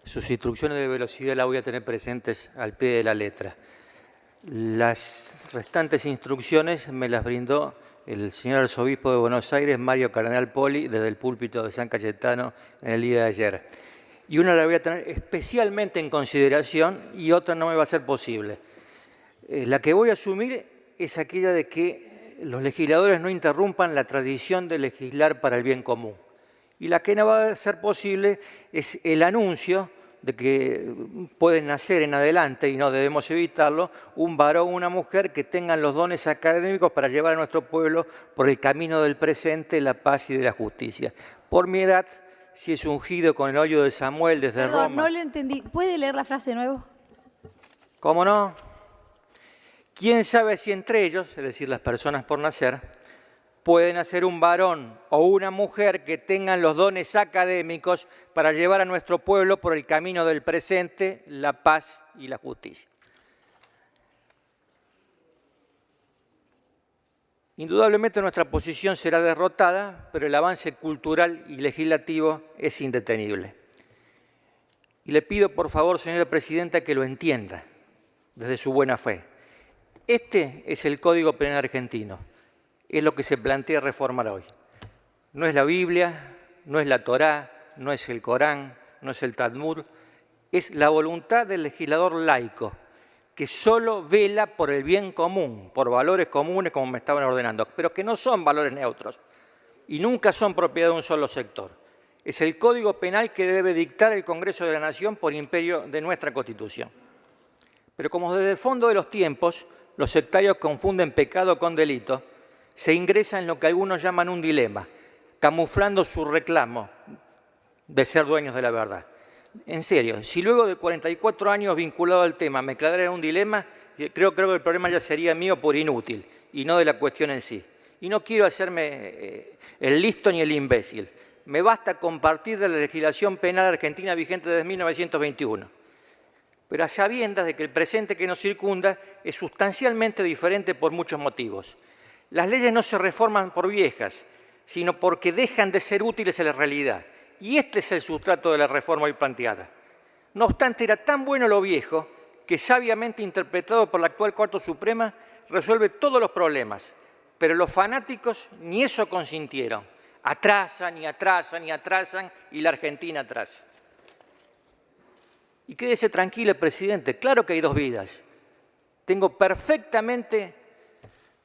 Sus instrucciones de velocidad las voy a tener presentes al pie de la letra. Las restantes instrucciones me las brindó el señor arzobispo de Buenos Aires, Mario Cardenal Poli, desde el púlpito de San Cayetano en el día de ayer. Y una la voy a tener especialmente en consideración y otra no me va a ser posible. La que voy a asumir es aquella de que los legisladores no interrumpan la tradición de legislar para el bien común. Y la que no va a ser posible es el anuncio de que pueden nacer en adelante, y no debemos evitarlo, un varón o una mujer que tengan los dones académicos para llevar a nuestro pueblo por el camino del presente, la paz y de la justicia. Por mi edad, si es ungido con el óleo de Samuel desde Perdón, Roma... no le entendí. ¿Puede leer la frase de nuevo? ¿Cómo no? ¿Quién sabe si entre ellos, es decir, las personas por nacer, pueden nacer un varón o una mujer que tengan los dones académicos para llevar a nuestro pueblo por el camino del presente, la paz y la justicia? Indudablemente nuestra posición será derrotada, pero el avance cultural y legislativo es indetenible. Y le pido, por favor, señora presidenta, que lo entienda desde su buena fe. Este es el Código Penal argentino. Es lo que se plantea reformar hoy. No es la Biblia, no es la Torá, no es el Corán, no es el Talmud. Es la voluntad del legislador laico, que solo vela por el bien común, por valores comunes como me estaban ordenando, pero que no son valores neutros y nunca son propiedad de un solo sector. Es el Código Penal que debe dictar el Congreso de la Nación por imperio de nuestra Constitución. Pero como desde el fondo de los tiempos los sectarios confunden pecado con delito, se ingresa en lo que algunos llaman un dilema, camuflando su reclamo de ser dueños de la verdad. En serio, si luego de 44 años vinculado al tema me quedara en un dilema, creo que el problema ya sería mío por inútil y no de la cuestión en sí. Y no quiero hacerme el listo ni el imbécil. Me basta compartir de la legislación penal argentina vigente desde 1921. Pero a sabiendas de que el presente que nos circunda es sustancialmente diferente por muchos motivos. Las leyes no se reforman por viejas, sino porque dejan de ser útiles en la realidad. Y este es el sustrato de la reforma hoy planteada. No obstante, era tan bueno lo viejo que, sabiamente interpretado por la actual Corte Suprema, resuelve todos los problemas. Pero los fanáticos ni eso consintieron. Atrasan y atrasan y atrasan y la Argentina atrasa. Y quédese tranquilo, presidente, claro que hay dos vidas. Tengo perfectamente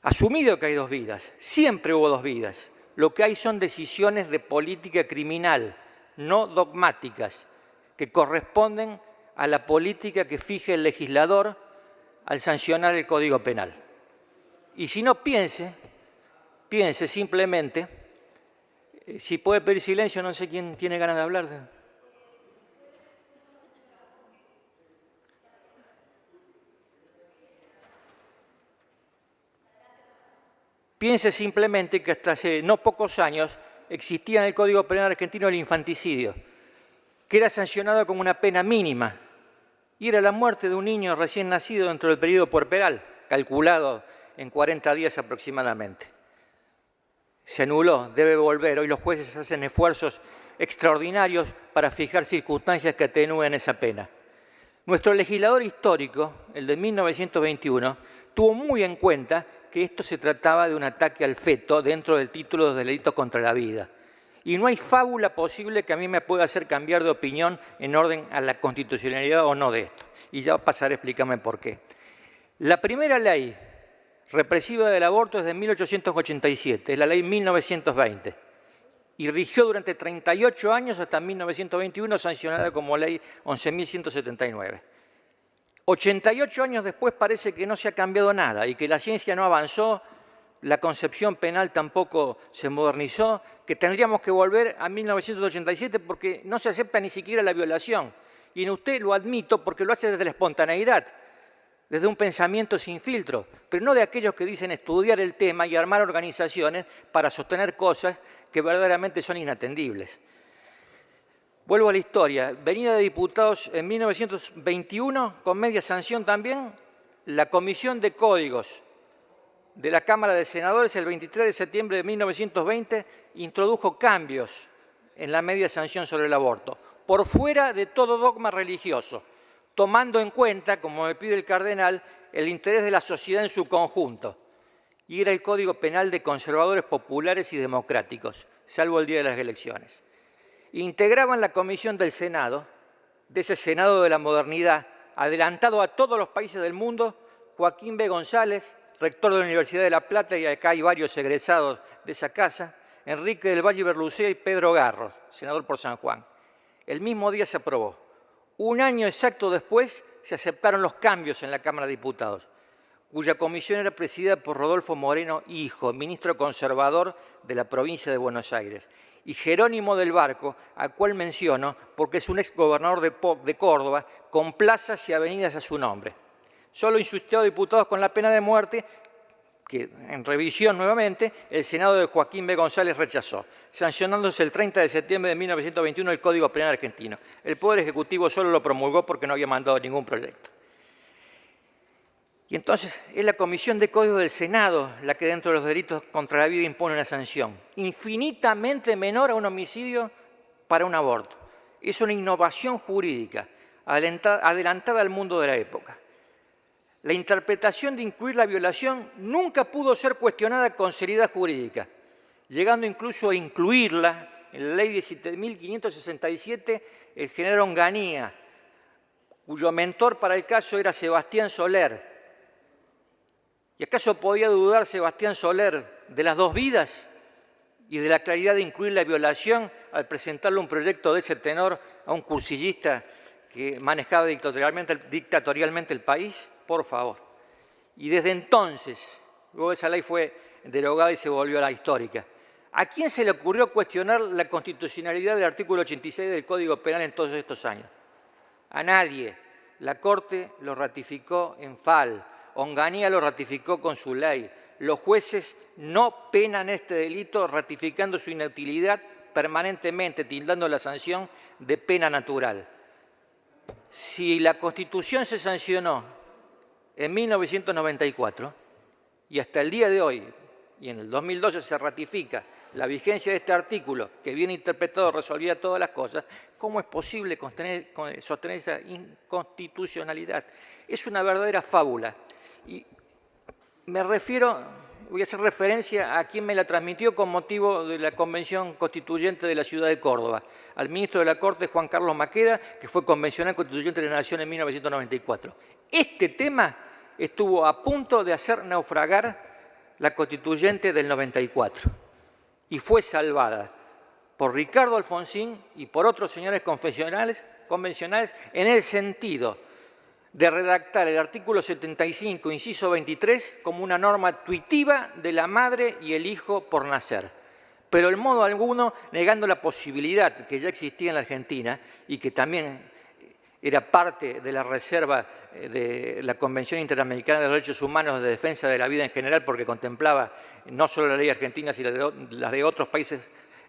asumido que hay dos vidas. Siempre hubo dos vidas. Lo que hay son decisiones de política criminal, no dogmáticas, que corresponden a la política que fije el legislador al sancionar el Código Penal. Y si no, piense simplemente, si puede pedir silencio, no sé quién tiene ganas de hablar. Piense simplemente que hasta hace no pocos años existía en el Código Penal argentino el infanticidio, que era sancionado como una pena mínima, y era la muerte de un niño recién nacido dentro del periodo puerperal, calculado en 40 días aproximadamente. Se anuló, debe volver. Hoy los jueces hacen esfuerzos extraordinarios para fijar circunstancias que atenúen esa pena. Nuestro legislador histórico, el de 1921, tuvo muy en cuenta que esto se trataba de un ataque al feto dentro del título de delitos contra la vida. Y no hay fábula posible que a mí me pueda hacer cambiar de opinión en orden a la constitucionalidad o no de esto. Y ya pasaré a explicarme por qué. La primera ley represiva del aborto es de 1887, es la ley 1920. Y rigió durante 38 años hasta 1921, sancionada como ley 11.179. 88 años después parece que no se ha cambiado nada y que la ciencia no avanzó, la concepción penal tampoco se modernizó, que tendríamos que volver a 1987 porque no se acepta ni siquiera la violación. Y en usted lo admito porque lo hace desde la espontaneidad, desde un pensamiento sin filtro, pero no de aquellos que dicen estudiar el tema y armar organizaciones para sostener cosas que verdaderamente son inatendibles. Vuelvo a la historia. Venida de diputados en 1921, con media sanción también, la Comisión de Códigos de la Cámara de Senadores, el 23 de septiembre de 1920, introdujo cambios en la media sanción sobre el aborto. por fuera de todo dogma religioso, tomando en cuenta, como me pide el cardenal, el interés de la sociedad en su conjunto. Y era el Código Penal de conservadores populares y democráticos, salvo el día de las elecciones. Integraban la comisión del Senado, de ese Senado de la modernidad, adelantado a todos los países del mundo, Joaquín B. González, rector de la Universidad de La Plata, y acá hay varios egresados de esa casa, Enrique del Valle Berlucea y Pedro Garro, senador por San Juan. El mismo día se aprobó. Un año exacto después se aceptaron los cambios en la Cámara de Diputados, cuya comisión era presidida por Rodolfo Moreno Hijo, ministro conservador de la provincia de Buenos Aires, y Jerónimo del Barco, al cual menciono porque es un exgobernador de Córdoba, con plazas y avenidas a su nombre. Solo insistió a diputados con la pena de muerte, que en revisión nuevamente, el Senado de Joaquín B. González rechazó, sancionándose el 30 de septiembre de 1921 el Código Penal argentino. El Poder Ejecutivo solo lo promulgó porque no había mandado ningún proyecto. Y entonces es la Comisión de Código del Senado la que dentro de los delitos contra la vida impone una sanción infinitamente menor a un homicidio para un aborto. Es una innovación jurídica adelantada al mundo de la época. La interpretación de incluir la violación nunca pudo ser cuestionada con seriedad jurídica, llegando incluso a incluirla en la Ley 17.567, el general Onganía, cuyo mentor para el caso era Sebastián Soler. ¿Y acaso podía dudar Sebastián Soler de las dos vidas y de la claridad de incluir la violación al presentarle un proyecto de ese tenor a un cursillista que manejaba dictatorialmente el país? Por favor. Y desde entonces, luego esa ley fue derogada y se volvió a la histórica. ¿A quién se le ocurrió cuestionar la constitucionalidad del artículo 86 del Código Penal en todos estos años? A nadie. La Corte lo ratificó en FAL. Onganía lo ratificó con su ley. Los jueces no penan este delito ratificando su inutilidad permanentemente, tildando la sanción de pena natural. Si la Constitución se sancionó en 1994 y hasta el día de hoy, y en el 2012 se ratifica la vigencia de este artículo, que bien interpretado resolvía todas las cosas, ¿cómo es posible sostener esa inconstitucionalidad? Es una verdadera fábula. Y me refiero, voy a hacer referencia a quien me la transmitió con motivo de la Convención Constituyente de la Ciudad de Córdoba, al ministro de la Corte, Juan Carlos Maqueda, que fue convencional constituyente de la Nación en 1994. Este tema estuvo a punto de hacer naufragar la Constituyente del 94 y fue salvada por Ricardo Alfonsín y por otros señores convencionales en el sentido de redactar el artículo 75, inciso 23, como una norma tuitiva de la madre y el hijo por nacer, pero en modo alguno negando la posibilidad que ya existía en la Argentina y que también era parte de la reserva de la Convención Interamericana de los Derechos Humanos de Defensa de la Vida en general, porque contemplaba no solo la ley argentina, sino las de otros países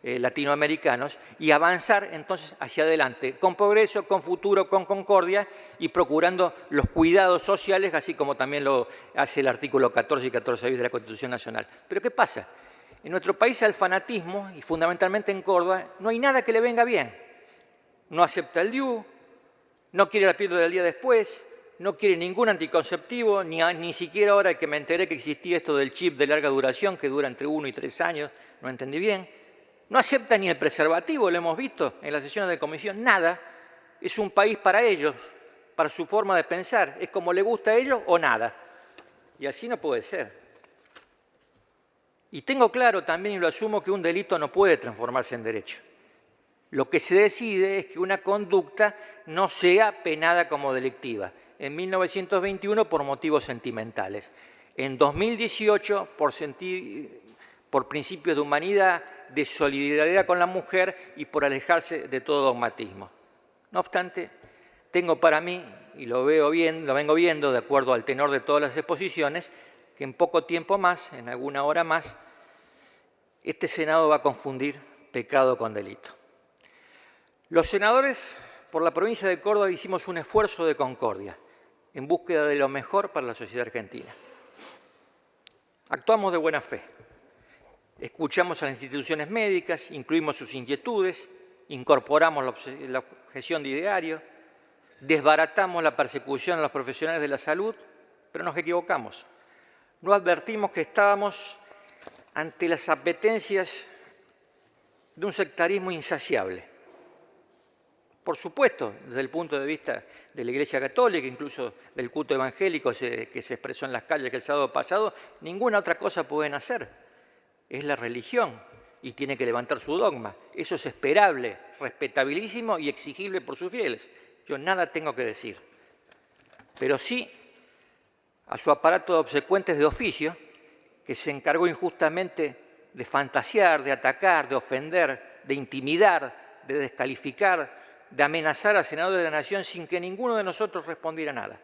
latinoamericanos, y avanzar entonces hacia adelante, con progreso, con futuro, con concordia y procurando los cuidados sociales, así como también lo hace el artículo 14 y 14 bis de la Constitución Nacional. Pero ¿qué pasa? En nuestro país al fanatismo, y fundamentalmente en Córdoba, no hay nada que le venga bien. No acepta el DIU, no quiere la píldora del día después, no quiere ningún anticonceptivo, ni siquiera ahora que me enteré que existía esto del chip de larga duración, que dura entre 1 y 3 años, no entendí bien. No acepta ni el preservativo, lo hemos visto en las sesiones de comisión, nada. Es un país para ellos, para su forma de pensar. Es como le gusta a ellos o nada. Y así no puede ser. Y tengo claro también, y lo asumo, que un delito no puede transformarse en derecho. Lo que se decide es que una conducta no sea penada como delictiva. En 1921 por motivos sentimentales. En 2018 por principios de humanidad, de solidaridad con la mujer y por alejarse de todo dogmatismo. No obstante, tengo para mí, y lo vengo viendo de acuerdo al tenor de todas las exposiciones, que en poco tiempo más, en alguna hora más, este Senado va a confundir pecado con delito. Los senadores por la provincia de Córdoba hicimos un esfuerzo de concordia en búsqueda de lo mejor para la sociedad argentina. Actuamos de buena fe. Escuchamos a las instituciones médicas, incluimos sus inquietudes, incorporamos la objeción de ideario, desbaratamos la persecución a los profesionales de la salud, pero nos equivocamos. No advertimos que estábamos ante las apetencias de un sectarismo insaciable. Por supuesto, desde el punto de vista de la Iglesia Católica, incluso del culto evangélico que se expresó en las calles el sábado pasado, ninguna otra cosa pueden hacer. Es la religión y tiene que levantar su dogma. Eso es esperable, respetabilísimo y exigible por sus fieles. Yo nada tengo que decir. Pero sí a su aparato de obsecuentes de oficio, que se encargó injustamente de fantasear, de atacar, de ofender, de intimidar, de descalificar, de amenazar al senador de la Nación sin que ninguno de nosotros respondiera nada.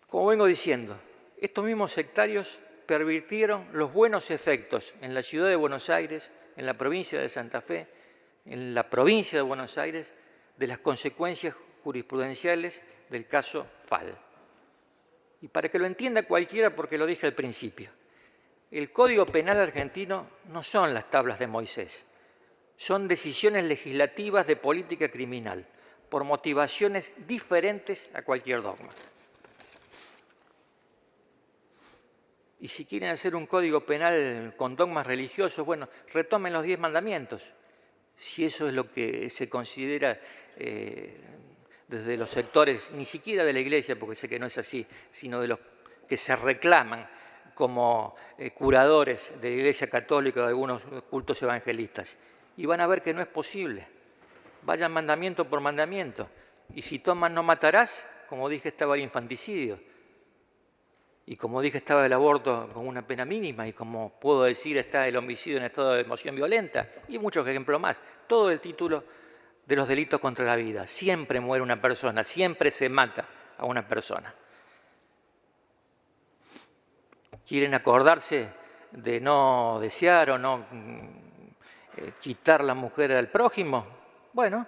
Como vengo diciendo, estos mismos sectarios pervirtieron los buenos efectos en la ciudad de Buenos Aires, en la provincia de Santa Fe, en la provincia de Buenos Aires, de las consecuencias jurisprudenciales del caso Fall. Y para que lo entienda cualquiera, porque lo dije al principio, el Código Penal argentino no son las tablas de Moisés, son decisiones legislativas de política criminal, por motivaciones diferentes a cualquier dogma. Y si quieren hacer un código penal con dogmas religiosos, bueno, retomen los 10 mandamientos, si eso es lo que se considera desde los sectores, ni siquiera de la Iglesia, porque sé que no es así, sino de los que se reclaman como curadores de la Iglesia Católica o de algunos cultos evangelistas. Y van a ver que no es posible. Vayan mandamiento por mandamiento. Y si tomas no matarás, como dije, estaba el infanticidio. Y como dije, estaba el aborto con una pena mínima, y como puedo decir, está el homicidio en estado de emoción violenta, y muchos ejemplos más. Todo el título de los delitos contra la vida. Siempre muere una persona, siempre se mata a una persona. ¿Quieren acordarse de no desear o no quitar la mujer al prójimo? Bueno,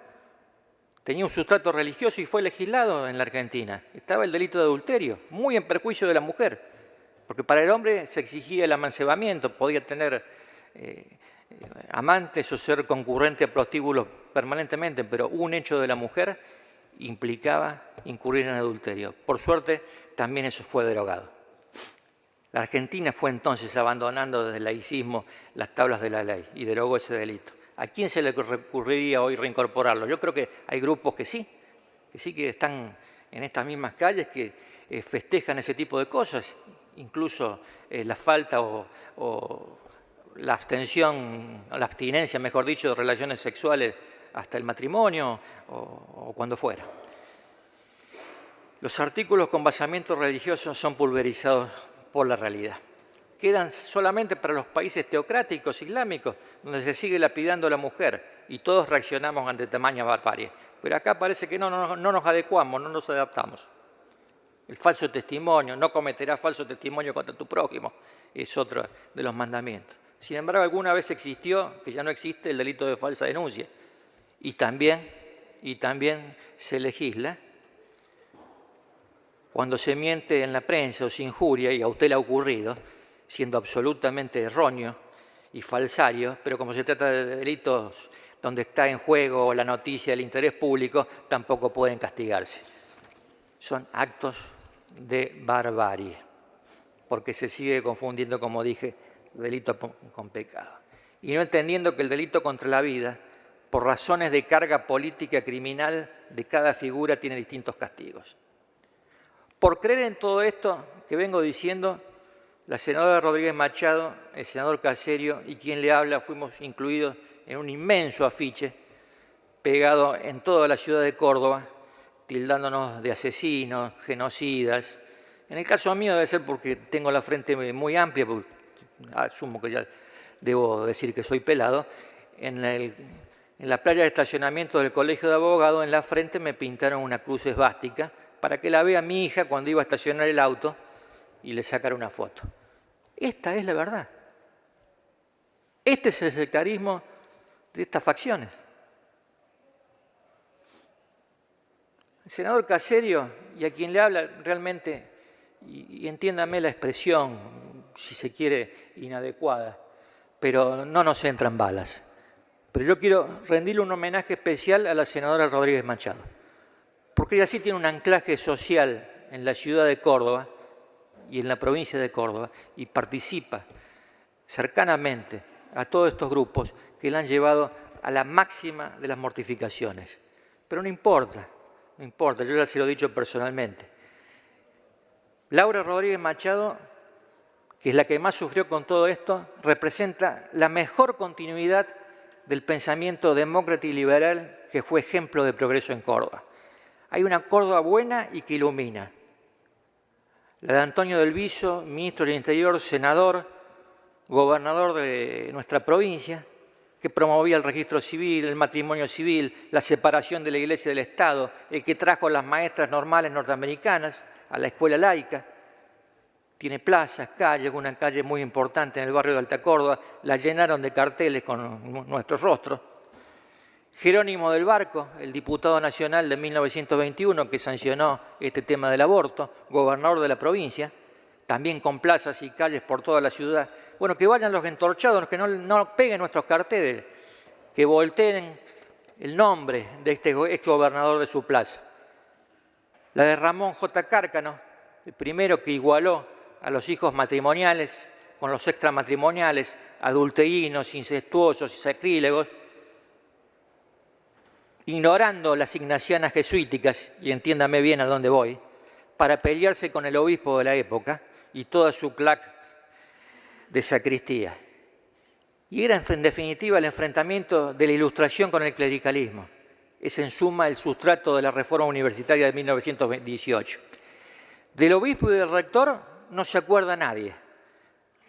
tenía un sustrato religioso y fue legislado en la Argentina. Estaba el delito de adulterio, muy en perjuicio de la mujer, porque para el hombre se exigía el amancebamiento, podía tener amantes o ser concurrente a prostíbulos permanentemente, pero un hecho de la mujer implicaba incurrir en adulterio. Por suerte, también eso fue derogado. La Argentina fue entonces abandonando desde el laicismo las tablas de la ley y derogó ese delito. ¿A quién se le recurriría hoy reincorporarlo? Yo creo que hay grupos que sí que están en estas mismas calles, que festejan ese tipo de cosas, incluso la falta o la abstención, la abstinencia, mejor dicho, de relaciones sexuales hasta el matrimonio o cuando fuera. Los artículos con basamiento religioso son pulverizados por la realidad. Quedan solamente para los países teocráticos islámicos, donde se sigue lapidando a la mujer y todos reaccionamos ante tamaña barbarie. Pero acá parece que no nos adecuamos, no nos adaptamos. El falso testimonio, no cometerás falso testimonio contra tu prójimo, es otro de los mandamientos. Sin embargo, alguna vez existió, que ya no existe, el delito de falsa denuncia. Y también se legisla cuando se miente en la prensa o se injuria, y a usted le ha ocurrido, siendo absolutamente erróneo y falsario, pero como se trata de delitos donde está en juego la noticia del interés público, tampoco pueden castigarse. Son actos de barbarie, porque se sigue confundiendo, como dije, delito con pecado. Y no entendiendo que el delito contra la vida, por razones de carga política criminal de cada figura, tiene distintos castigos. Por creer en todo esto que vengo diciendo, la senadora Rodríguez Machado, el senador Caserio y quien le habla fuimos incluidos en un inmenso afiche pegado en toda la ciudad de Córdoba, tildándonos de asesinos, genocidas. En el caso mío debe ser porque tengo la frente muy amplia, porque asumo que ya debo decir que soy pelado. En la playa de estacionamiento del Colegio de Abogados, en la frente me pintaron una cruz esvástica para que la vea mi hija cuando iba a estacionar el auto y le sacara una foto. Esta es la verdad. Este es el sectarismo de estas facciones. El senador Caserio, y a quien le habla realmente, y entiéndame la expresión, si se quiere, inadecuada, pero no nos entran balas. Pero yo quiero rendirle un homenaje especial a la senadora Rodríguez Machado, porque ella sí tiene un anclaje social en la ciudad de Córdoba y en la provincia de Córdoba, y participa cercanamente a todos estos grupos que la han llevado a la máxima de las mortificaciones. Pero no importa, no importa, yo ya se lo he dicho personalmente. Laura Rodríguez Machado, que es la que más sufrió con todo esto, representa la mejor continuidad del pensamiento demócrata y liberal que fue ejemplo de progreso en Córdoba. Hay una Córdoba buena y que ilumina. La de Antonio del Viso, ministro del Interior, senador, gobernador de nuestra provincia, que promovía el registro civil, el matrimonio civil, la separación de la Iglesia y del Estado, el que trajo a las maestras normales norteamericanas a la escuela laica. Tiene plazas, calles, una calle muy importante en el barrio de Alta Córdoba, la llenaron de carteles con nuestros rostros. Jerónimo del Barco, el diputado nacional de 1921 que sancionó este tema del aborto, gobernador de la provincia, también con plazas y calles por toda la ciudad. Bueno, que vayan los entorchados, que no peguen nuestros carteles, que volteen el nombre de este ex gobernador de su plaza. La de Ramón J. Cárcano, el primero que igualó a los hijos matrimoniales con los extramatrimoniales, adulterinos, incestuosos y sacrílegos, ignorando las ignacianas jesuíticas, y entiéndame bien a dónde voy, para pelearse con el obispo de la época y toda su clac de sacristía. Y era en definitiva el enfrentamiento de la Ilustración con el clericalismo. Es en suma el sustrato de la reforma universitaria de 1918. Del obispo y del rector no se acuerda nadie.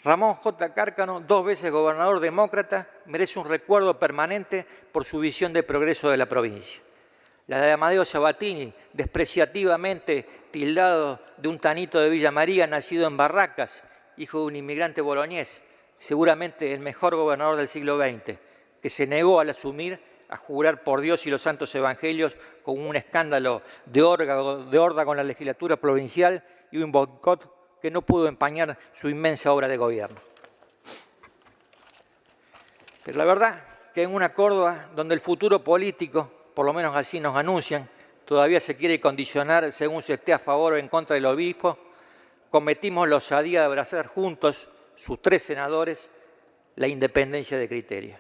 Ramón J. Cárcano, 2 veces gobernador demócrata, merece un recuerdo permanente por su visión de progreso de la provincia. La de Amadeo Sabatini, despreciativamente tildado de un tanito de Villa María, nacido en Barracas, hijo de un inmigrante boloñés, seguramente el mejor gobernador del siglo XX, que se negó al asumir, a jurar por Dios y los santos evangelios con un escándalo de horda con la legislatura provincial y un boicot que no pudo empañar su inmensa obra de gobierno. Pero la verdad que en una Córdoba donde el futuro político, por lo menos así nos anuncian, todavía se quiere condicionar según se esté a favor o en contra del obispo, cometimos la osadía de abrazar juntos, sus 3 senadores, la independencia de criterio.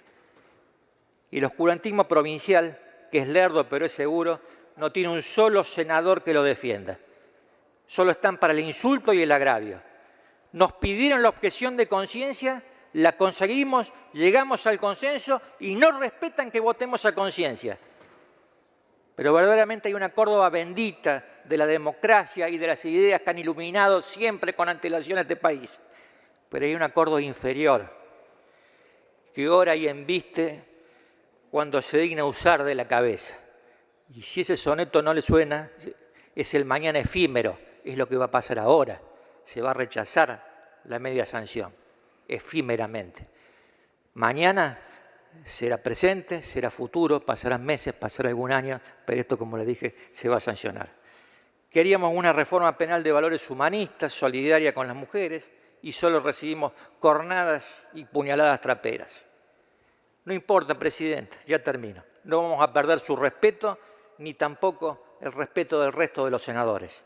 Y el oscurantismo provincial, que es lerdo pero es seguro, no tiene un solo senador que lo defienda. Solo están para el insulto y el agravio. Nos pidieron la objeción de conciencia, la conseguimos, llegamos al consenso y no respetan que votemos a conciencia. Pero verdaderamente hay una Córdoba bendita de la democracia y de las ideas que han iluminado siempre con antelación a este país. Pero hay una Córdoba inferior, que ora y embiste cuando se digna usar de la cabeza. Y si ese soneto no le suena, es el mañana efímero, es lo que va a pasar ahora. Se va a rechazar la media sanción, efímeramente. Mañana será presente, será futuro, pasarán meses, pasará algún año, pero esto, como le dije, se va a sancionar. Queríamos una reforma penal de valores humanistas, solidaria con las mujeres, y solo recibimos cornadas y puñaladas traperas. No importa, Presidenta, ya termino. No vamos a perder su respeto, ni tampoco el respeto del resto de los senadores.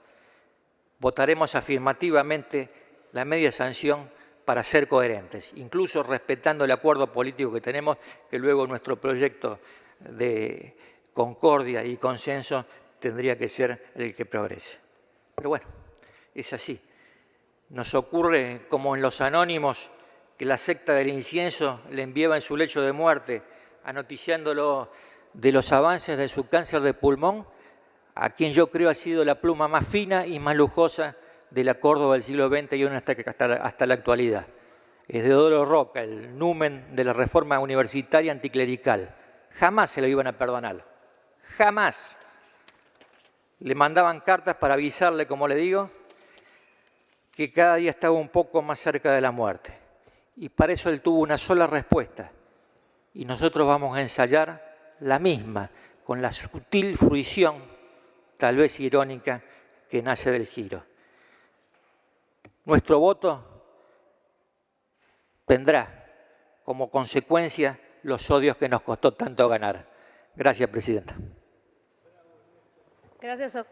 Votaremos afirmativamente la media sanción para ser coherentes, incluso respetando el acuerdo político que tenemos, que luego nuestro proyecto de concordia y consenso tendría que ser el que progrese. Pero bueno, es así. Nos ocurre como en los anónimos, que la secta del incienso le enviaba en su lecho de muerte, anoticiándolo de los avances de su cáncer de pulmón, a quien yo creo ha sido la pluma más fina y más lujosa de la Córdoba del siglo XX y hasta la actualidad. Es Deodoro Roca, el numen de la reforma universitaria anticlerical. Jamás se lo iban a perdonar, jamás. Le mandaban cartas para avisarle, como le digo, que cada día estaba un poco más cerca de la muerte. Y para eso él tuvo una sola respuesta. Y nosotros vamos a ensayar la misma, con la sutil fruición, tal vez irónica, que nace del giro. nuestro voto tendrá como consecuencia los odios que nos costó tanto ganar. Gracias, Presidenta. Gracias.